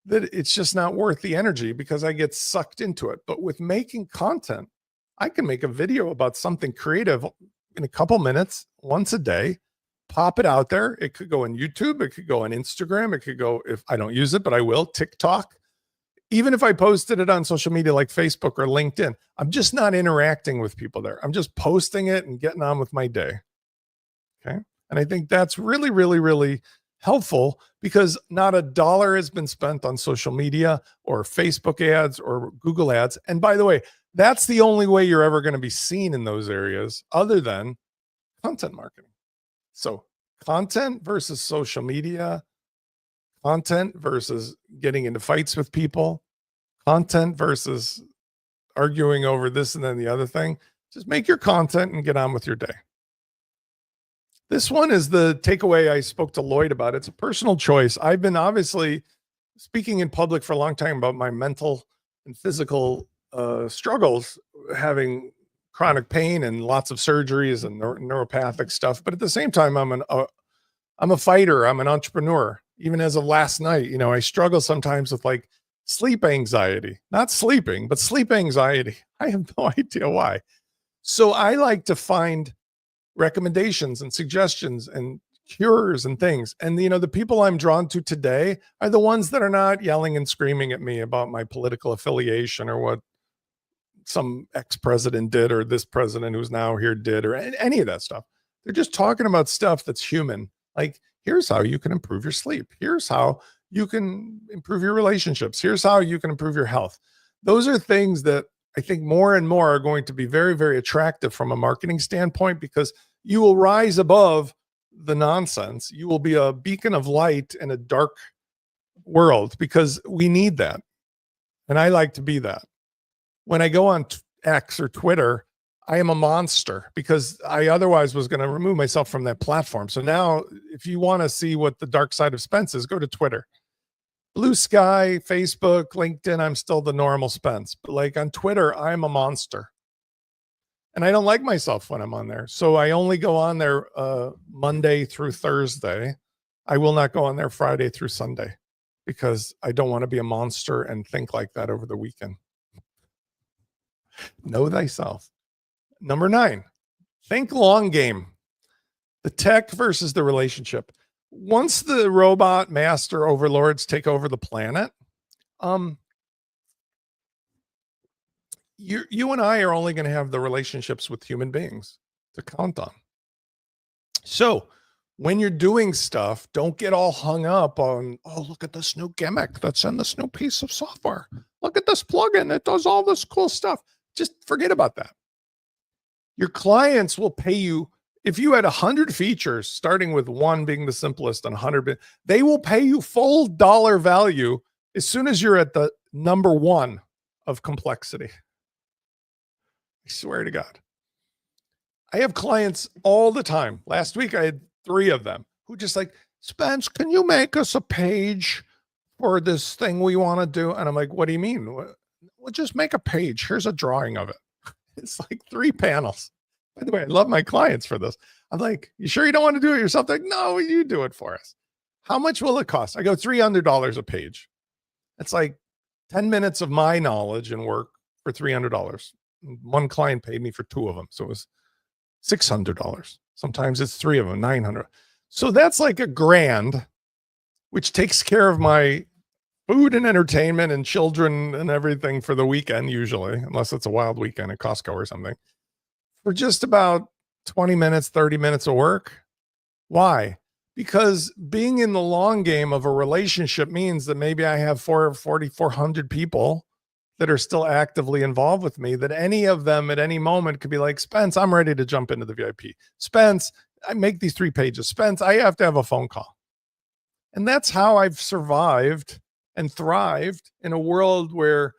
that it's just not worth the energy because I get sucked into it. But with making content, I can make a video about something creative in a couple minutes, once a day, pop it out there. It could go on YouTube. It could go on Instagram. It could go, if I don't use it, but I will, TikTok. Even if I posted it on social media like Facebook or LinkedIn, I'm just not interacting with people there. I'm just posting it and getting on with my day. Okay. And I think that's really, really, really helpful because not a dollar has been spent on social media or Facebook ads or Google ads. And by the way, that's the only way you're ever going to be seen in those areas other than content marketing. So content versus social media, content versus getting into fights with people, content versus arguing over this and then the other thing. Just make your content and get on with your day. This one is the takeaway I spoke to Lloyd about. It's a personal choice. I've been obviously speaking in public for a long time about my mental and physical struggles, having chronic pain and lots of surgeries and neuropathic stuff. But at the same time, I'm a fighter. I'm an entrepreneur. Even as of last night, I struggle sometimes with like sleep anxiety, not sleeping, but sleep anxiety. I have no idea why. So I like to find recommendations and suggestions and cures and things. And, the people I'm drawn to today are the ones that are not yelling and screaming at me about my political affiliation or what some ex-president did or this president who's now here did or any of that stuff. They're just talking about stuff that's human. Like, here's how you can improve your sleep. Here's how you can improve your relationships. Here's how you can improve your health. Those are things that I think more and more are going to be very, very attractive from a marketing standpoint because you will rise above the nonsense. You will be a beacon of light in a dark world because we need that. And I like to be that. When I go on X or Twitter, I am a monster because I otherwise was going to remove myself from that platform. So now if you want to see what the dark side of Spence is, go to Twitter. Blue Sky, Facebook, LinkedIn, I'm still the normal Spence. But like on Twitter, I'm a monster. And I don't like myself when I'm on there. So I only go on there Monday through Thursday. I will not go on there Friday through Sunday because I don't want to be a monster and think like that over the weekend. Know thyself. Number 9, think long game. The tech versus the relationship. Once the robot master overlords take over the planet, you and I are only going to have the relationships with human beings to count on. So when you're doing stuff, don't get all hung up on, oh, look at this new gimmick that's in this new piece of software. Look at this plugin. It does all this cool stuff. Just forget about that. Your clients will pay you. If you had 100 features, starting with 1 being the simplest and 100, they will pay you full dollar value as soon as you're at the number 1 of complexity. I swear to God. I have clients all the time. Last week, I had 3 of them who just like, Spence, can you make us a page for this thing we want to do? And I'm like, what do you mean? Well, just make a page. Here's a drawing of it. It's like 3 panels. By the way, I love my clients for this. I'm like, you sure you don't want to do it yourself? They're like, no, you do it for us. How much will it cost? I go $300 a page. It's like 10 minutes of my knowledge and work for $300. One client paid me for 2 of them. So it was $600. Sometimes it's 3 of them, $900. So that's like $1,000, which takes care of my food and entertainment and children and everything for the weekend, usually, unless it's a wild weekend at Costco or something, for just about 20 minutes, 30 minutes of work. Why? Because being in the long game of a relationship means that maybe I have 400 people that are still actively involved with me, that any of them at any moment could be like, Spence, I'm ready to jump into the VIP. Spence, I make these 3 pages. Spence, I have to have a phone call. And that's how I've survived and thrived in a world where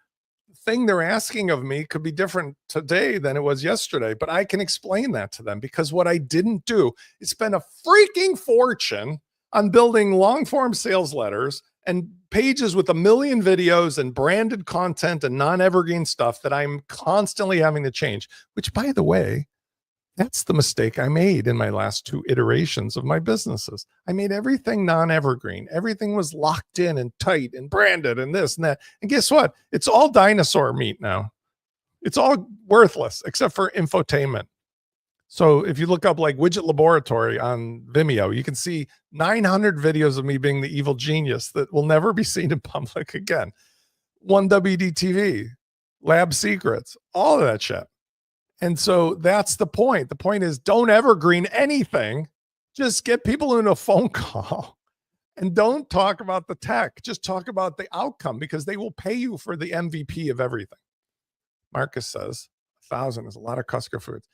the thing they're asking of me could be different today than it was yesterday. But I can explain that to them because what I didn't do is spend a freaking fortune on building long form sales letters and pages with 1 million videos and branded content and non-evergreen stuff that I'm constantly having to change, which, by the way, that's the mistake I made in my last 2 iterations of my businesses. I made everything non-evergreen. Everything was locked in and tight and branded and this and that. And guess what? It's all dinosaur meat now. It's all worthless except for infotainment. So if you look up like Widget Laboratory on Vimeo, you can see 900 videos of me being the evil genius that will never be seen in public again. 1WD-TV, Lab Secrets, all of that shit. And so that's the point. The point is, don't evergreen anything. Just get people in a phone call and don't talk about the tech. Just talk about the outcome because they will pay you for the MVP of everything. Marcus says 1,000 is a lot of Costco foods.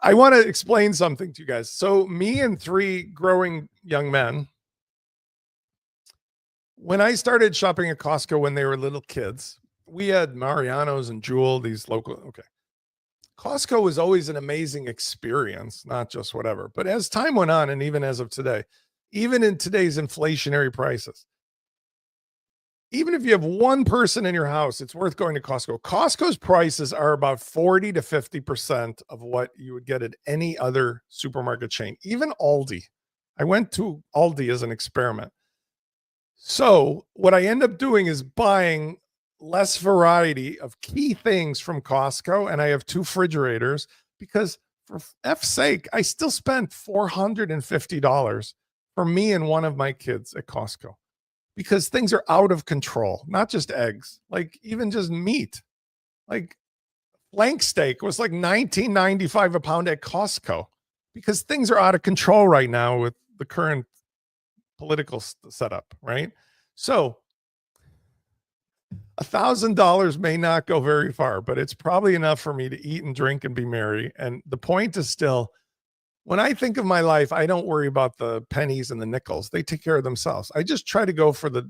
I want to explain something to you guys. So me and 3 growing young men, when I started shopping at Costco when they were little kids, we had Mariano's and Jewel, these local. Okay. Costco was always an amazing experience, not just whatever. But as time went on, and even as of today, even in today's inflationary prices, even if you have 1 person in your house, it's worth going to Costco. Costco's prices are about 40 to 50% of what you would get at any other supermarket chain, even Aldi. I went to Aldi as an experiment. So what I end up doing is buying less variety of key things from Costco. And I have 2 refrigerators because for F's sake, I still spent $450 for me and one of my kids at Costco because things are out of control, not just eggs, like even just meat. Like flank steak was like $19.95 a pound at Costco because things are out of control right now with the current political setup, right? So $1,000 may not go very far, but it's probably enough for me to eat and drink and be merry. And the point is still, When I think of my life, I don't worry about the pennies and the nickels. They take care of themselves. I just try to go for the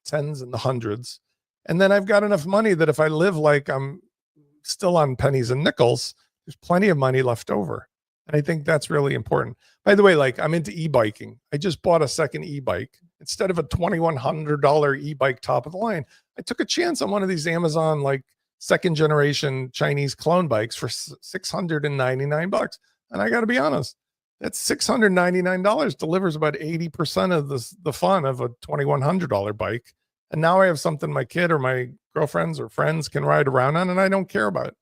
tens and the hundreds. And then I've got enough money that if I live like I'm still on pennies and nickels, there's plenty of money left over. And I think that's really important. By the way, like I'm into e-biking. I just bought a second e-bike. Instead of a $2,100 e-bike top of the line, I took a chance on one of these Amazon like second generation Chinese clone bikes for $699. And I got to be honest, that's $699 delivers about 80% of the fun of a $2,100 bike. And now I have something my kid or my girlfriends or friends can ride around on, and I don't care about it.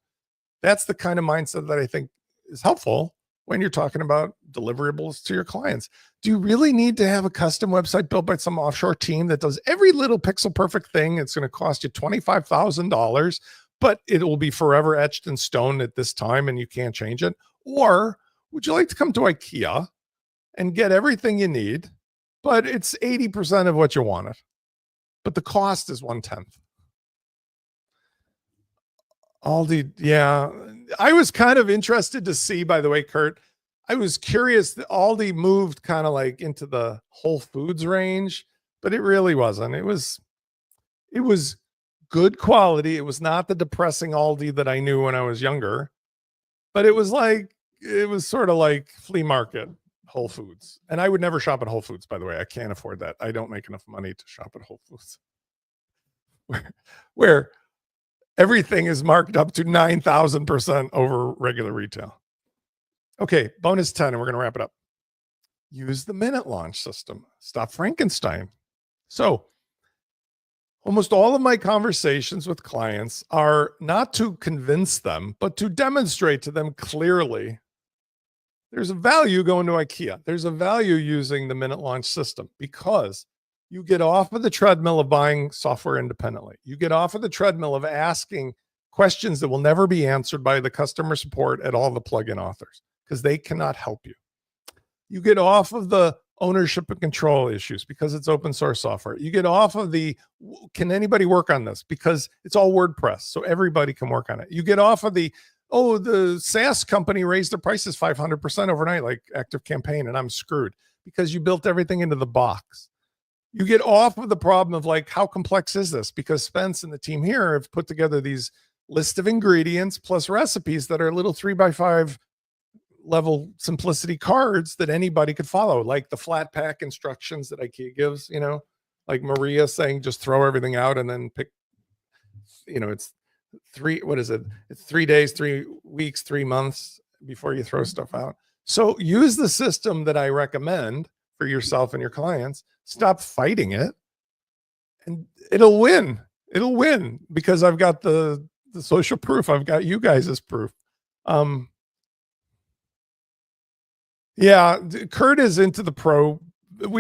That's the kind of mindset that I think is helpful when you're talking about deliverables to your clients. Do you really need to have a custom website built by some offshore team that does every little pixel perfect thing? It's going to cost you $25,000, but it will be forever etched in stone at this time and you can't change it? Or would you like to come to IKEA and get everything you need, but it's 80% of what you wanted, but the cost is 1/10? Aldi, yeah. I was kind of interested to see, by the way, Kurt, I was curious that Aldi moved kind of like into the Whole Foods range, but it really wasn't. It was good quality. It was not the depressing Aldi that I knew when I was younger, but it was sort of like flea market Whole Foods. And I would never shop at Whole Foods, by the way. I can't afford that. I don't make enough money to shop at Whole Foods. Where everything is marked up to 9,000% over regular retail. Okay, bonus 10, and we're going to wrap it up. Use the minute launch system. Stop Frankenstein. So, almost all of my conversations with clients are not to convince them, but to demonstrate to them clearly there's a value going to IKEA. There's a value using the minute launch system because you get off of the treadmill of buying software independently. You get off of the treadmill of asking questions that will never be answered by the customer support at all the plugin authors because they cannot help you. You get off of the ownership and control issues because it's open source software. You get off of the, can anybody work on this? Because it's all WordPress, so everybody can work on it. You get off of the, oh, the SaaS company raised their prices 500% overnight, like ActiveCampaign, and I'm screwed because you built everything into the box. You get off of the problem of like, how complex is this? Because Spence and the team here have put together these list of ingredients plus recipes that are little 3x5 level simplicity cards that anybody could follow, like the flat pack instructions that IKEA gives, like Maria saying, just throw everything out and then pick, it's It's 3 days, 3 weeks, 3 months before you throw stuff out. So use the system that I recommend for yourself and your clients. Stop fighting it and it'll win. It'll win because I've got the social proof. I've got you guys as proof. Yeah, Kurt is into the pro.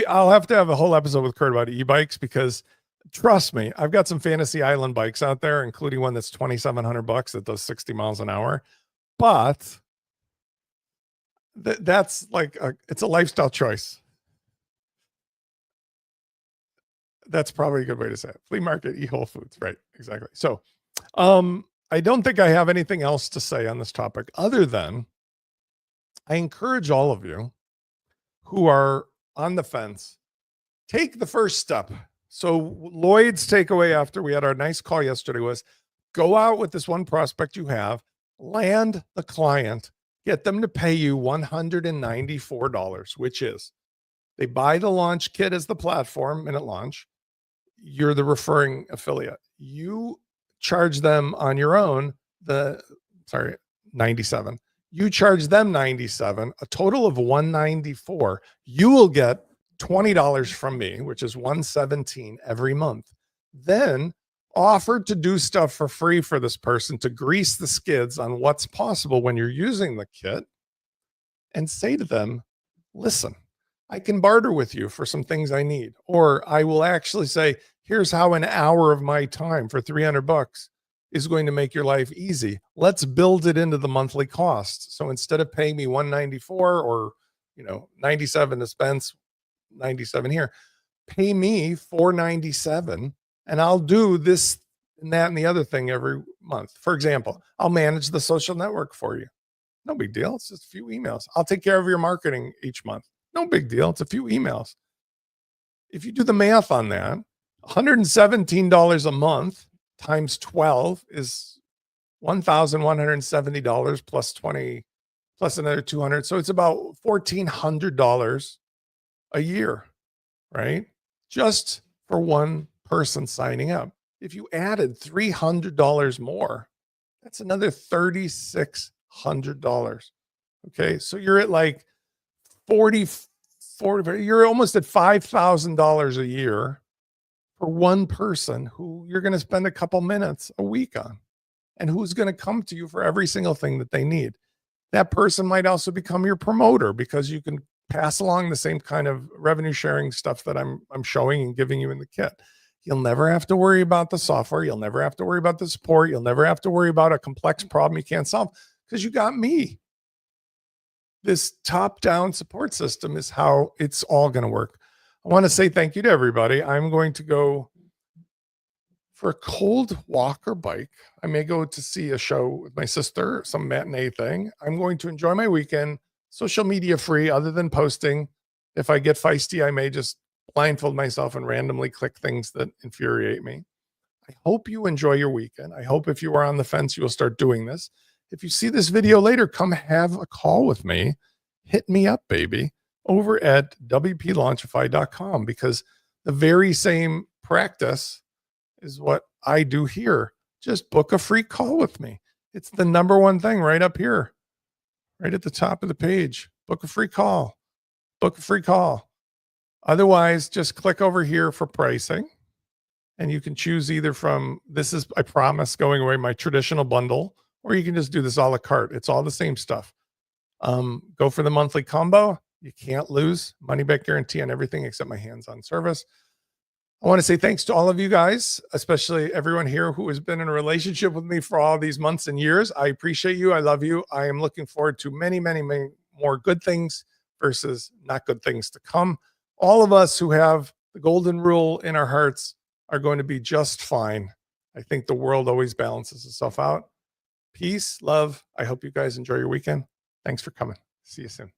I'll have to have a whole episode with Kurt about e-bikes because trust me, I've got some fantasy island bikes out there, including one that's $2,700 that does 60 miles an hour. But that's like it's a lifestyle choice. That's probably a good way to say it. Flea market, Whole Foods, right? Exactly. So, I don't think I have anything else to say on this topic other than I encourage all of you who are on the fence, take the first step. So Lloyd's takeaway after we had our nice call yesterday was go out with this one prospect you have, land the client, get them to pay you $194, which is they buy the launch kit as the platform minute launch. You're the referring affiliate. You charge them on your own 97. You charge them 97, a total of 194. You will get $20 from me, which is 117 every month. Then offer to do stuff for free for this person to grease the skids on what's possible when you're using the kit and say to them, listen, I can barter with you for some things I need, or I will actually say, here's how an hour of my time for $300 is going to make your life easy. Let's build it into the monthly cost. So instead of paying me 194 or 97 to Spence, 97 here, pay me 497 and I'll do this and that and the other thing every month. For example, I'll manage the social network for you. No big deal. It's just a few emails. I'll take care of your marketing each month. No big deal. It's a few emails. If you do the math on that, $117 a month times 12 is $1,170 plus 20 plus another 200. So it's about $1,400 a year, right? Just for one person signing up. If you added $300 more, that's another $3,600. Okay. So you're at like 40, you're almost at $5,000 a year for one person who you're going to spend a couple minutes a week on, and who's going to come to you for every single thing that they need. That person might also become your promoter because you can pass along the same kind of revenue sharing stuff that I'm showing and giving you in the kit. You'll never have to worry about the software. You'll never have to worry about the support. You'll never have to worry about a complex problem you can't solve because you got me. This top-down support system is how it's all going to work. I want to say thank you to everybody. I'm going to go for a cold walk or bike. I may go to see a show with my sister, some matinee thing. I'm going to enjoy my weekend, social media free, other than posting. If I get feisty, I may just blindfold myself and randomly click things that infuriate me. I hope you enjoy your weekend. I hope if you are on the fence, you will start doing this. If you see this video later, come have a call with me. Hit me up, baby, over at wplaunchify.com, because the very same practice is what I do here. Just book a free call with me. It's the number one thing right up here, right at the top of the page. Book a free call. Book a free call. Otherwise, just click over here for pricing, and you can choose either from, this is, I promise, going away, my traditional bundle, or you can just do this a la carte. It's all the same stuff. Go for the monthly combo. You can't lose. Money back guarantee on everything except my hands-on service. I want to say thanks to all of you guys, especially everyone here who has been in a relationship with me for all these months and years. I appreciate you. I love you. I am looking forward to many, many, many more good things versus not good things to come. All of us who have the golden rule in our hearts are going to be just fine. I think the world always balances itself out. Peace, love. I hope you guys enjoy your weekend. Thanks for coming. See you soon.